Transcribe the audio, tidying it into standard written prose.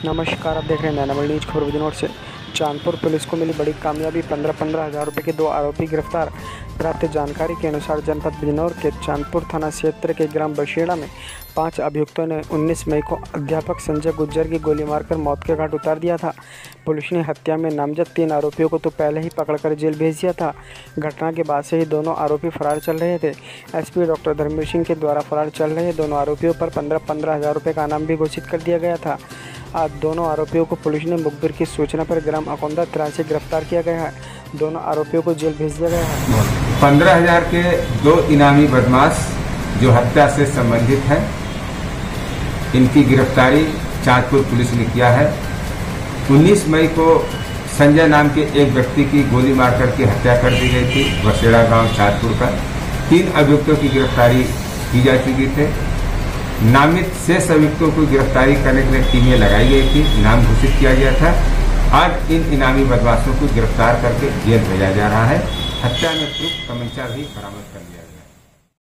नमस्कार, आप देख रहे हैं नैनामल न्यूज। खबर विजयनगर से चांदपुर पुलिस को मिली बड़ी कामयाबी। 15-15 हज़ार रुपये के 2 आरोपी गिरफ्तार। प्राप्त जानकारी के अनुसार जनपद बिजनौर के चांदपुर थाना क्षेत्र के ग्राम बसेड़ा में 5 अभियुक्तों ने 19 मई को अध्यापक संजय गुज्जर की गोली मारकर मौत के घाट उतार दिया था। पुलिस ने हत्या में नामजद 3 आरोपियों को तो पहले ही पकड़कर जेल भेज दिया था। घटना के बाद से ही दोनों आरोपी फरार चल रहे थे। एसपी डॉक्टर धर्मवीर सिंह के द्वारा फरार चल रहे दोनों आरोपियों पर 15-15 हज़ार रुपये का इनाम भी घोषित कर दिया गया था। आज दोनों आरोपियों को पुलिस ने मुखबिर की सूचना पर ग्राम अकोंदा तिरान से गिरफ्तार किया गया है। दोनों आरोपियों को जेल भेज दिया गया है। 15,000 के 2 इनामी बदमाश जो हत्या से संबंधित है, इनकी गिरफ्तारी चांदपुर पुलिस ने किया है। 19 मई को संजय नाम के एक व्यक्ति की गोली मार करके हत्या कर दी गई थी बसेड़ा गांव चांदपुर का। 3 अभियुक्तों की गिरफ्तारी की जा चुकी थी। नामित शेष अभियुक्तों को गिरफ्तारी करने के लिए टीमें लगाई गई थी, नाम घोषित किया गया था। आज इन इनामी बदमाशों को गिरफ्तार करके जेल भेजा जा रहा है। हत्या में प्रूफ तमंचा भी बरामद कर लिया गया।